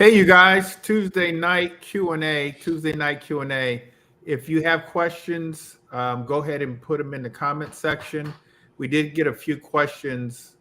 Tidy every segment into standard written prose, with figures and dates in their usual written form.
Hey, you guys, Tuesday night Q&A, Tuesday night Q&A. If you have questions, go ahead and put them in the comment section. We did get a few questions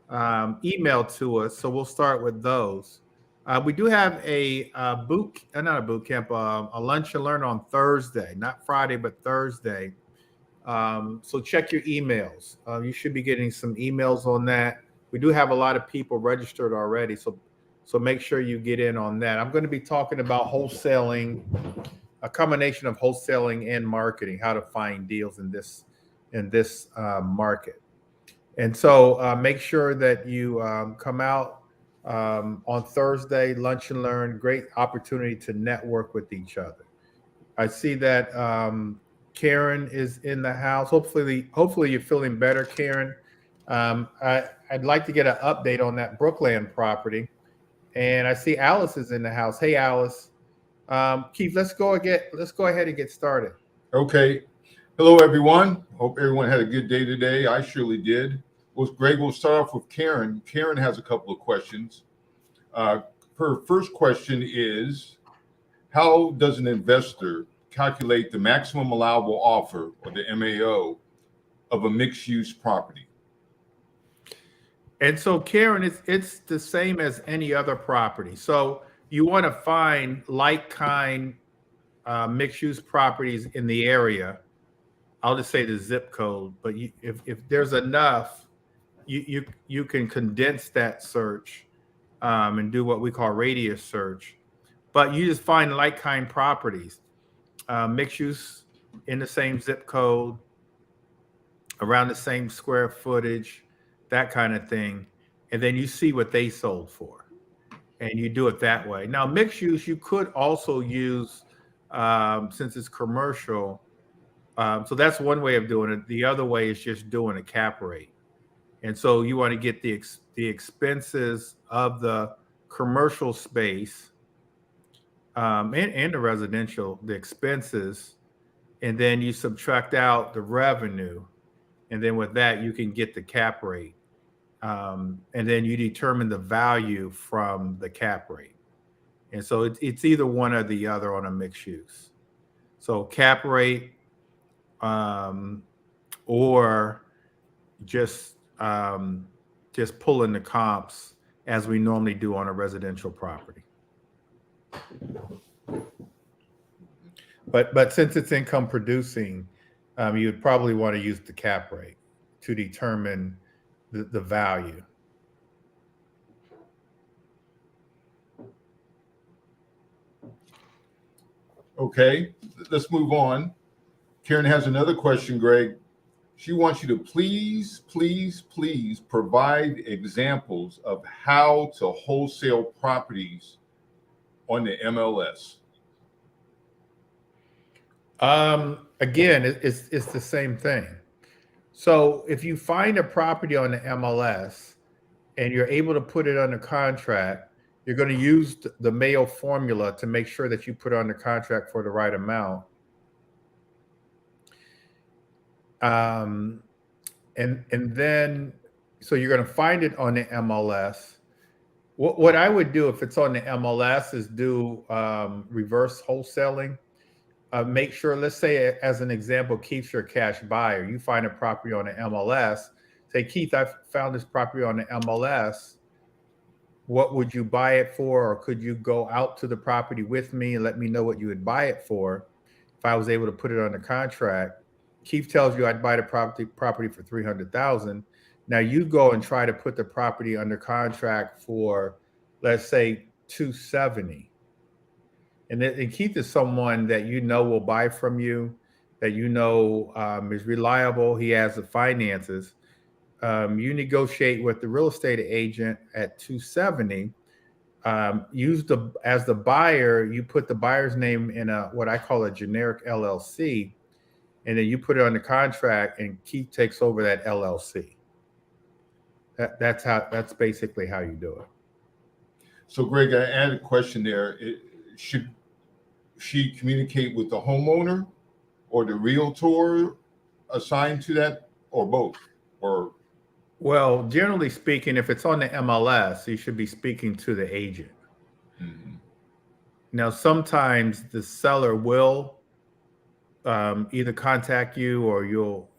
emailed to us, so we'll start with those. We do have not a boot camp, a lunch and learn on Thursday, not Friday, but Thursday. So check your emails. You should be getting some emails on that. We do have a lot of people registered already, so make sure you get in on that. I'm going to be talking about wholesaling, a combination of wholesaling and marketing, how to find deals in this market. And so make sure that you come out on Thursday, lunch and learn. Great opportunity to network with each other. I see that Karen is in the house. Hopefully you're feeling better, Karen. I'd like to get an update on that Brookland property. And I see Alice is in the house. Hey, Alice. Keith, let's go ahead and get started. Okay. Hello, everyone. Hope everyone had a good day today. I surely did. Well, Greg, we'll start off with Karen. Karen has a couple of questions. Her first question is, how does an investor calculate the maximum allowable offer, or the MAO, of a mixed-use property? And so, Karen, it's the same as any other property. So you want to find like kind mixed-use properties in the area. I'll just say the zip code, but if there's enough, you can condense that search and do what we call radius search. But you just find like kind properties, mixed-use in the same zip code, around the same square footage, that kind of thing. And then you see what they sold for. And you do it that way. Now, mixed use, you could also use, since it's commercial. So that's one way of doing it. The other way is just doing a cap rate. And so you want to get the expenses of the commercial space and the residential, the expenses, and then you subtract out the revenue. And then with that, you can get the cap rate. And then you determine the value from the cap rate. And so it's either one or the other on a mixed use. So cap rate or just pulling the comps as we normally do on a residential property. But since it's income producing, you would probably want to use the cap rate to determine the value. Okay, let's move on. Karen has another question, Greg. She wants you to please provide examples of how to wholesale properties on the MLS. Again, it's the same thing. So if you find a property on the MLS and you're able to put it under contract, you're going to use the Mayo formula to make sure that you put it under contract for the right amount. And then, so you're going to find it on the MLS. What I would do if it's on the MLS is do reverse wholesaling. Make sure, let's say, as an example, Keith's your cash buyer. You find a property on the MLS. Say, Keith, I found this property on the MLS. What would you buy it for? Or could you go out to the property with me and let me know what you would buy it for? If I was able to put it under contract, Keith tells you I'd buy the property for $300,000. Now you go and try to put the property under contract for, let's say, $270,000. And Keith is someone that you know will buy from you, that you know is reliable. He has the finances. You negotiate with the real estate agent at $270,000. As the buyer, you put the buyer's name in what I call a generic LLC, and then you put it on the contract, and Keith takes over that LLC. That's basically how you do it. So, Greg, I added a question there. Should she communicate with the homeowner or the realtor assigned to that, or both? Or well, generally speaking, if it's on the MLS, you should be speaking to the agent. Mm-hmm. Now, sometimes the seller will either contact you or you'll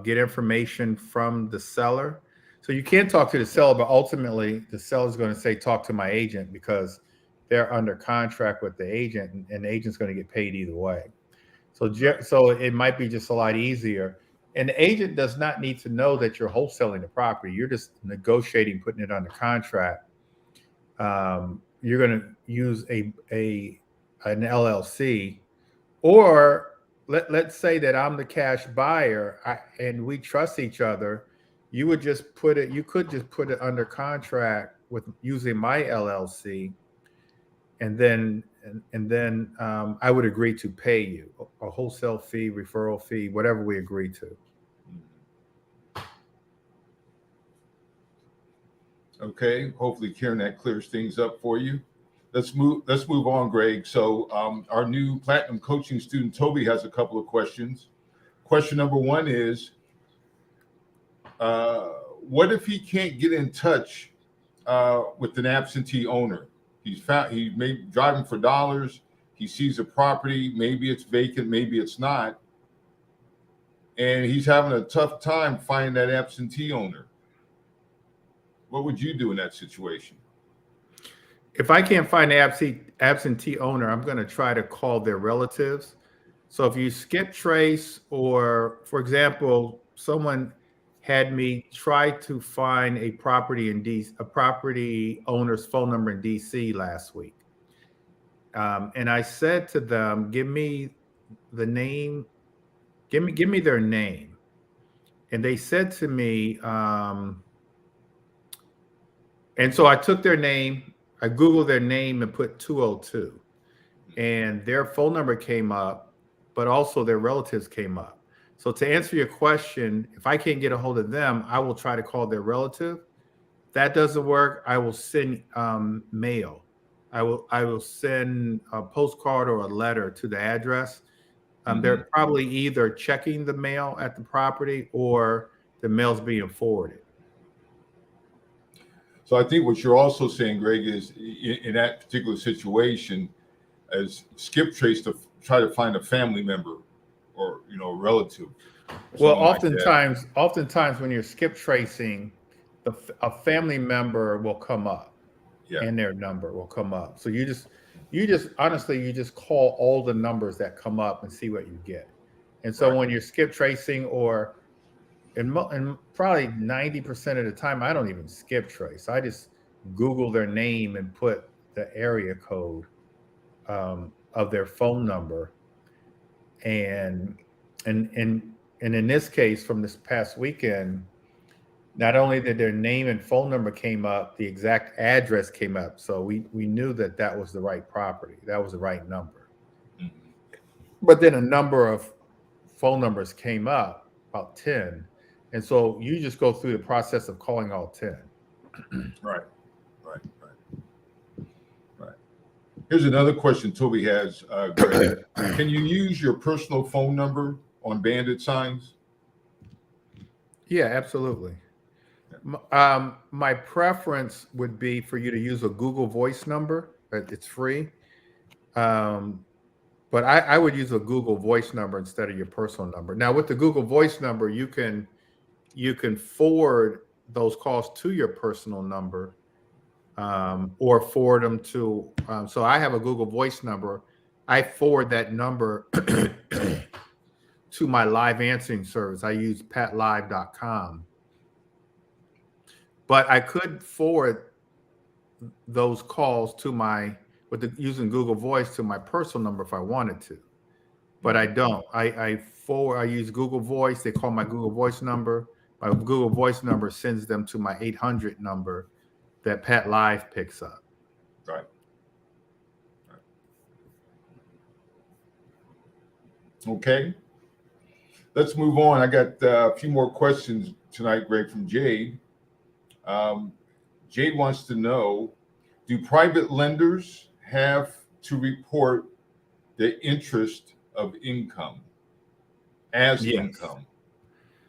get information from the seller. So you can talk to the seller, but ultimately the seller's going to say, talk to my agent because they're under contract with the agent and the agent's going to get paid either way. So it might be just a lot easier. And the agent does not need to know that you're wholesaling the property. You're just negotiating, putting it under contract. You're going to use an LLC, or let's say that I'm the cash buyer and we trust each other. You could just put it under contract with using my LLC, and then I would agree to pay you a wholesale fee, referral fee, whatever we agree to. Okay, hopefully, Karen, that clears things up for you. Let's move on, Greg. So our new Platinum coaching student, Toby, has a couple of questions. Question number one is, what if he can't get in touch with an absentee owner? He's driving for dollars. He sees a property, maybe it's vacant, maybe it's not. And he's having a tough time finding that absentee owner. What would you do in that situation? If I can't find the absentee owner, I'm going to try to call their relatives. So if you skip trace, or for example, someone had me try to find a property a property owner's phone number in DC last week. And I said to them, give me the name, give me their name. And they said to me, and so I took their name, I Googled their name and put 202, and their phone number came up, but also their relatives came up. So to answer your question, if I can't get a hold of them, I will try to call their relative. If that doesn't work, I will send mail. I will send a postcard or a letter to the address. They're probably either checking the mail at the property or the mail's being forwarded. So I think what you're also saying, Greg, is in that particular situation, as skip trace to try to find a family member or a relative. Well, oftentimes when you're skip tracing, a family member will come up, and their number will come up. So you just honestly call all the numbers that come up and see what you get. And so when you're skip tracing, and probably 90% of the time, I don't even skip trace. I just Google their name and put the area code of their phone number. And in this case, from this past weekend, not only did their name and phone number came up, the exact address came up. So we knew that was the right property. That was the right number. But then a number of phone numbers came up, about 10. And so you just go through the process of calling all 10. Right. Here's another question Toby has, Greg. Can you use your personal phone number on bandit signs? Yeah, absolutely. My preference would be for you to use a Google Voice number. It's free. But I would use a Google Voice number instead of your personal number. Now, with the Google Voice number, you can forward those calls to your personal number, or forward them to. So I have a Google Voice number. I forward that number to my live answering service. I use patlive.com. But I could forward those calls to using Google Voice to my personal number if I wanted to, but I don't. I use Google Voice. They call my Google Voice number. My Google Voice number sends them to my 800 number that Pat Live picks up. Right. Okay. Let's move on. I got a few more questions tonight, Greg, from Jade. Jade wants to know, do private lenders have to report the interest of income as income?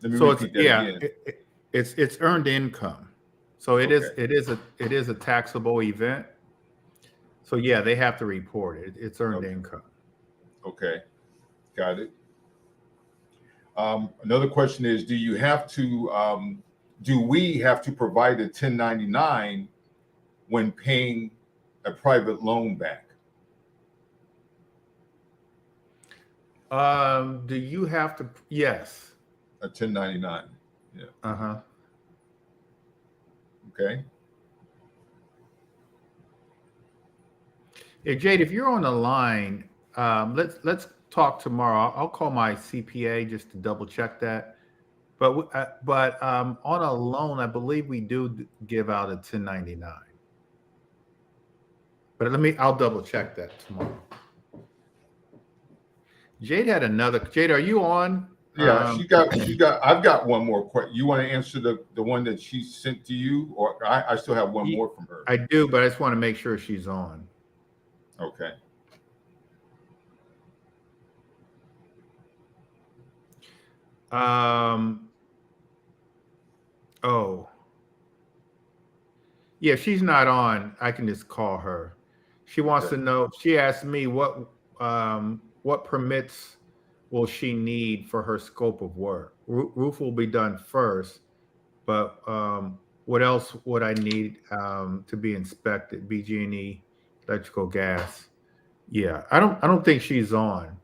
Let me repeat that again. It's earned income. So it is a taxable event. So yeah, they have to report it. It's earned Okay. income. Okay, got it. Another question is, do you have to, do we have to provide a 1099 when paying a private loan back? Do you have to? Yes. A 1099. Yeah. Uh-huh. Okay. Yeah, Jade, if you're on the line, let's talk tomorrow. I'll call my CPA just to double check that. But on a loan, I believe we do give out a 1099. But I'll double check that tomorrow. Jade had another. Jade, are you on? Yeah, I've got one more question. You want to answer the one that she sent to you, or I still have one more from her? I do, but I just want to make sure she's on. Okay. Oh. Yeah, she's not on. I can just call her. She wants Okay. to know. She asked me what permits will she need for her scope of work. Roof will be done first, but what else would I need to be inspected? BG&E, electrical, gas. Yeah, I don't think she's on.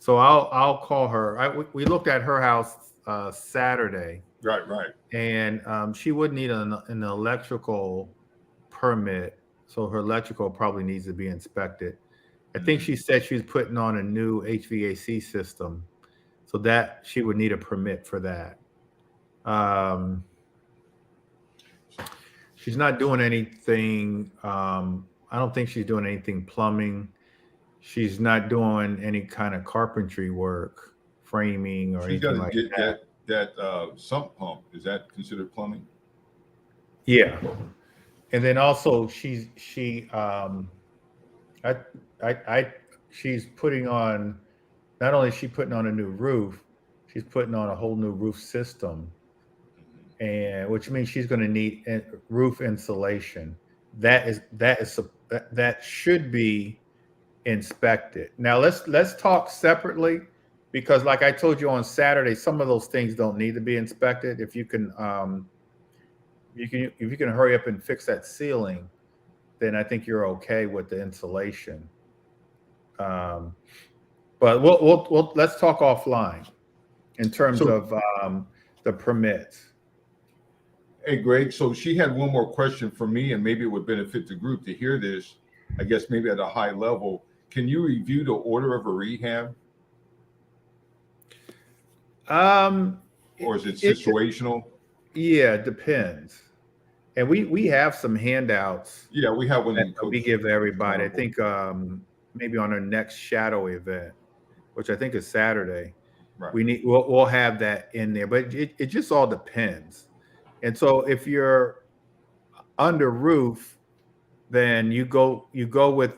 So I'll call her. We looked at her house Saturday, Right. and she would need an electrical permit, so her electrical probably needs to be inspected. I think she said she was putting on a new HVAC system, so that she would need a permit for that. She's not doing anything. I don't think she's doing anything plumbing. She's not doing any kind of carpentry work, framing or She's got anything to like get that. that sump pump. Is that considered plumbing? Yeah, and then also I, she's putting on, not only is she putting on a new roof, she's putting on a whole new roof system, and which means she's going to need roof insulation. That should be inspected. Now let's talk separately, because like I told you on Saturday, some of those things don't need to be inspected. If you can hurry up and fix that ceiling, then I think you're okay with the insulation. Um, but let's talk offline in terms So, of the permits. hey, Greg, so she had one more question for me, and maybe it would benefit the group to hear this, I guess maybe at a high level. Can you review the order of a rehab? Or is it situational? Yeah, it depends. And we have some handouts Yeah, we have one that in Coach. we give everybody. I think maybe on our next shadow event, which I think is Saturday, Right. we'll have that in there. But it just all depends. And so if you're under roof, then you go with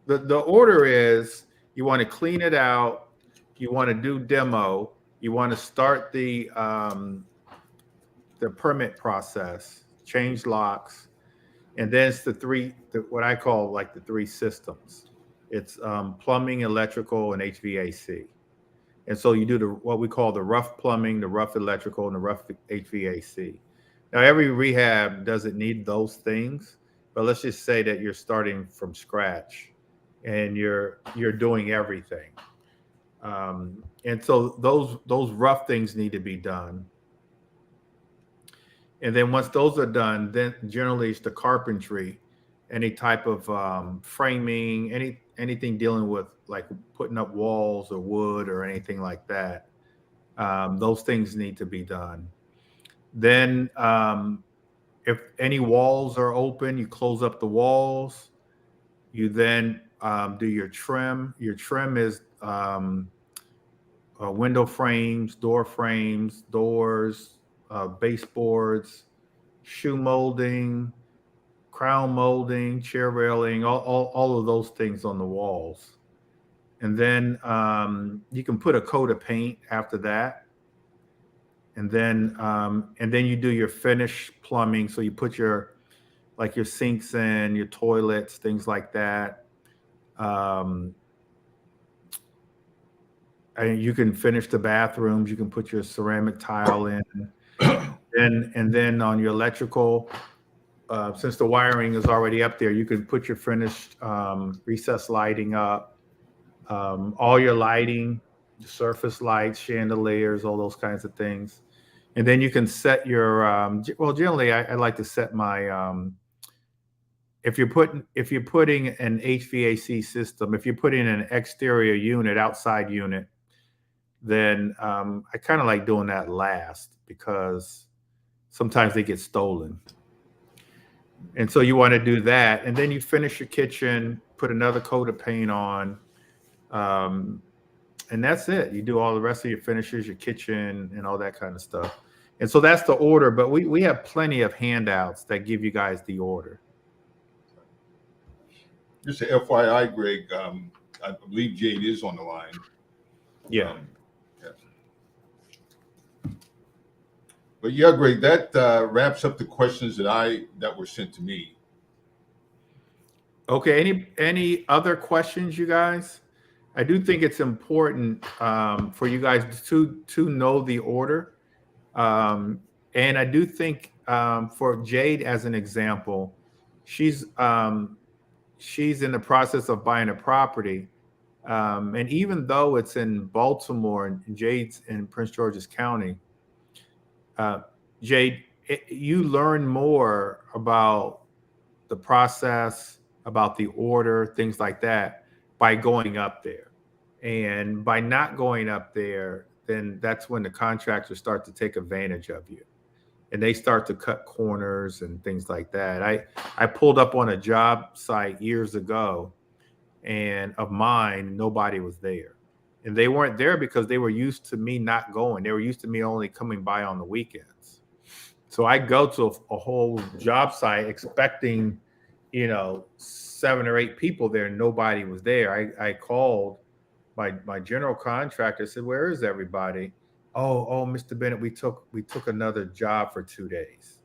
the order is you want to clean it out, you want to do demo, you want to start the permit process, change locks, and then it's what I call like the three systems. It's plumbing, electrical, and HVAC. And so you do what we call the rough plumbing, the rough electrical, and the rough HVAC. Now, every rehab doesn't need those things, but let's just say that you're starting from scratch and you're doing everything. And so those rough things need to be done. And then once those are done, then generally it's the carpentry, any type of framing, anything dealing with like putting up walls or wood or anything like that. Those things need to be done. Then if any walls are open, you close up the walls. You then do your trim. Your trim is window frames, doors, baseboards, shoe molding, crown molding, chair railing, all of those things on the walls. And then you can put a coat of paint after that. And then you do your finish plumbing. So you put your like your sinks and your toilets, things like that. Um, and you can finish the bathrooms. You can put your ceramic tile in, and then on your electrical, since the wiring is already up there, you can put your finished recessed lighting up, all your lighting, surface lights, chandeliers, all those kinds of things. And then you can set your, well, generally I like to set my, if you're putting an HVAC system, if you're putting an exterior unit, outside unit, then I kind of like doing that last because sometimes they get stolen. And so you want to do that. And then you finish your kitchen, put another coat of paint on. Um, and that's it. You do all the rest of your finishes, your kitchen, and all that kind of stuff. And so that's the order. But we have plenty of handouts that give you guys the order. Just a FYI, Greg, I believe Jade is on the line. Yeah. But yeah, Greg, that wraps up the questions that were sent to me. Okay. Any other questions, you guys? I do think it's important for you guys to know the order, and I do think for Jade as an example, she's in the process of buying a property, and even though it's in Baltimore and Jade's in Prince George's County, Jade, you learn more about the process, about the order, things like that, by going up there. And by not going up there, then that's when the contractors start to take advantage of you. And they start to cut corners and things like that. I pulled up on a job site years ago, and of mine, nobody was there. And they weren't there because they were used to me not going. They were used to me only coming by on the weekends. So I go to a whole job site expecting, 7 or 8 people there. Nobody was there. I called my general contractor, said, "Where is everybody?" Oh, Mr. Bennett, we took another job for 2 days,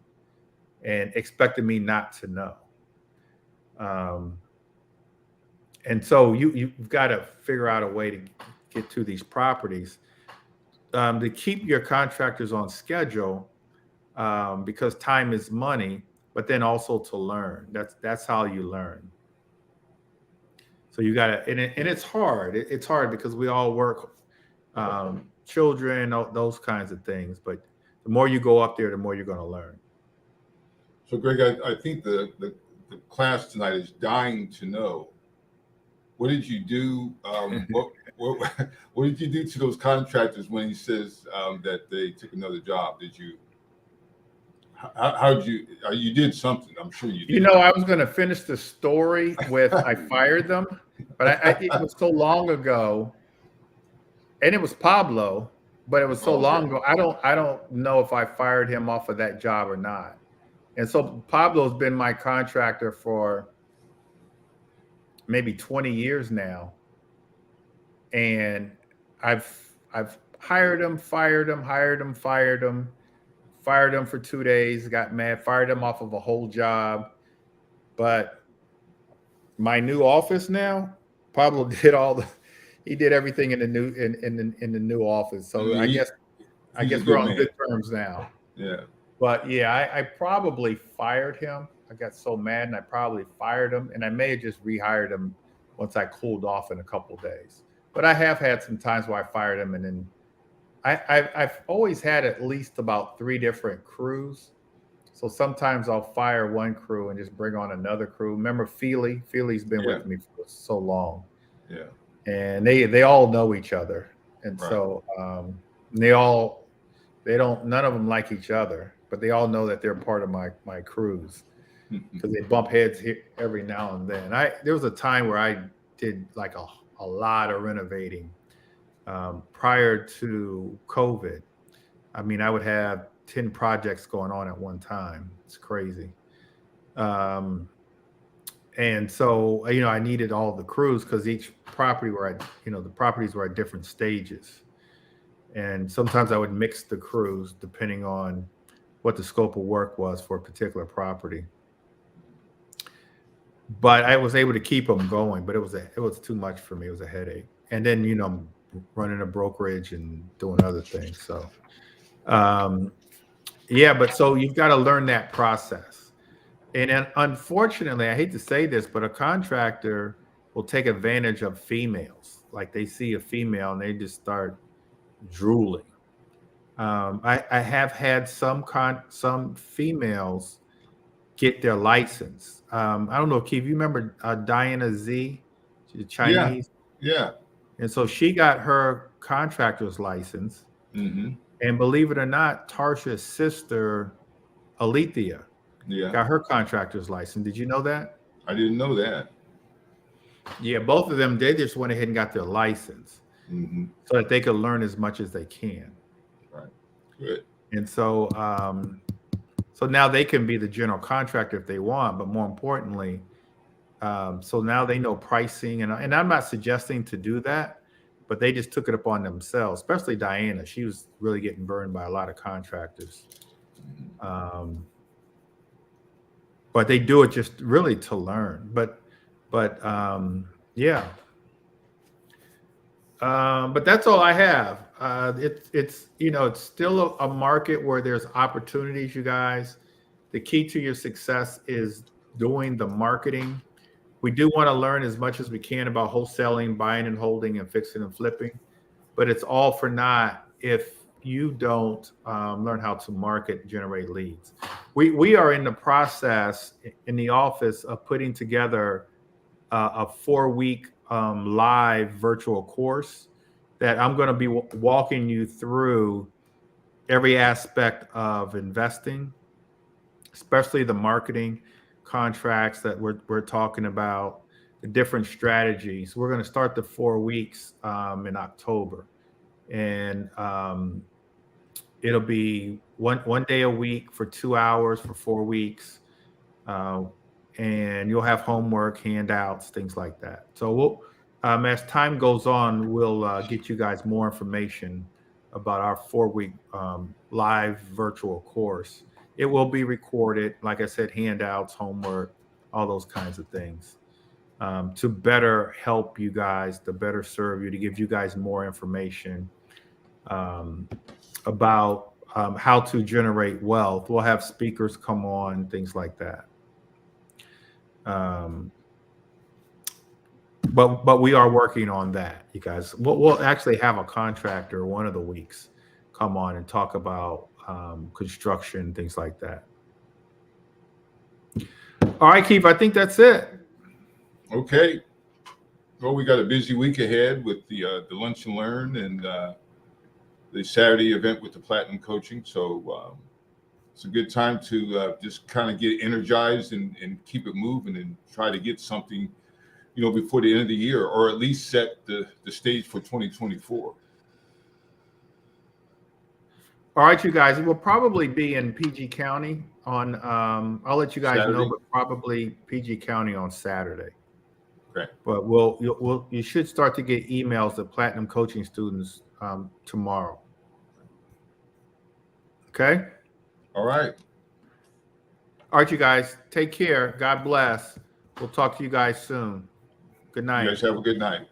and expected me not to know. And so you've got to figure out a way to get to these properties, to keep your contractors on schedule, because time is money, but then also to learn. That's how you learn. So you got to, and it's hard. It's hard because we all work, children, those kinds of things. But the more you go up there, the more you're going to learn. So, Greg, I think the class tonight is dying to know, what did you do? What did you do to those contractors when he says that they took another job? Did you? How did you? You did something. I'm sure you did. I was going to finish the story with I fired them, but it was so long ago, and it was Pablo, but it was so long ago. I don't know if I fired him off of that job or not. And so Pablo's been my contractor for maybe 20 years now, and I've hired him, fired him, hired him, fired him. Fired him for 2 days, got mad, fired him off of a whole job. But my new office now, Pablo did he did everything in the new in the new office. So I guess we're on good terms now. Yeah. But yeah, I probably fired him. I got so mad and I probably fired him, and I may have just rehired him once I cooled off in a couple of days. But I have had some times where I fired him, and then I've always had at least about 3 different crews. So sometimes I'll fire one crew and just bring on another crew. Remember Feely? Feely's been with me for so long. Yeah. And they all know each other. And Right. So none of them like each other, but they all know that they're part of my crews, because they bump heads here every now and then. There was a time where I did like a lot of renovating. Prior to COVID, I mean, I would have 10 projects going on at one time. It's crazy. And so, I needed all the crews because each property the properties were at different stages. And sometimes I would mix the crews depending on what the scope of work was for a particular property. but I was able to keep them going. But it was too much for me. It was a headache, and then running a brokerage and doing other things. So yeah, but so you've got to learn that process. And then, unfortunately, I hate to say this, but a contractor will take advantage of females. Like they see a female and they just start drooling. I have had some females get their license. I don't know, Keith, you remember Diana Z? She's Yeah, Chinese. yeah. And so she got her contractor's license. Hmm. And believe it or not, Tarsha's sister, Alethea, Yeah, got her contractor's license. Did you know that? I didn't know that. Yeah, both of them, they just went ahead and got their license Hmm. so that they could learn as much as they can. Right. Good. And so, so now they can be the general contractor if they want, but more importantly, so now they know pricing, and I'm not suggesting to do that, but they just took it upon themselves, especially Diana. She was really getting burned by a lot of contractors. But they do it just really to learn. But yeah. But that's all I have. It's still a market where there's opportunities, you guys. The key to your success is doing the marketing. We do want to learn as much as we can about wholesaling, buying and holding, and fixing and flipping, but it's all for naught if you don't learn how to market, generate leads. We are in the process in the office of putting together a 4-week live virtual course that I'm going to be walking you through every aspect of investing, especially the marketing, contracts that we're talking about, the different strategies. We're going to start the 4 weeks in October, and it'll be one day a week for 2 hours for 4 weeks, and you'll have homework, handouts, things like that. So we'll, as time goes on, we'll get you guys more information about our 4-week live virtual course. It will be recorded, like I said, handouts, homework, all those kinds of things, to better help you guys, to better serve you, to give you guys more information about how to generate wealth. We'll have speakers come on, things like that. But we are working on that, you guys. We'll actually have a contractor one of the weeks come on and talk about construction, things like that. All right, Keith, I think that's it. Okay. Well, we got a busy week ahead with the Lunch and Learn and the Saturday event with the Platinum Coaching. So it's a good time to just kind of get energized and keep it moving and try to get something, before the end of the year, or at least set the stage for 2024. All right, you guys, it will probably be in PG County on, I'll let you guys Saturday? know, but probably PG County on Saturday. Okay. But you should start to get emails of Platinum Coaching students tomorrow. Okay? All right. All right, you guys, take care. God bless. We'll talk to you guys soon. Good night. You guys have a good night.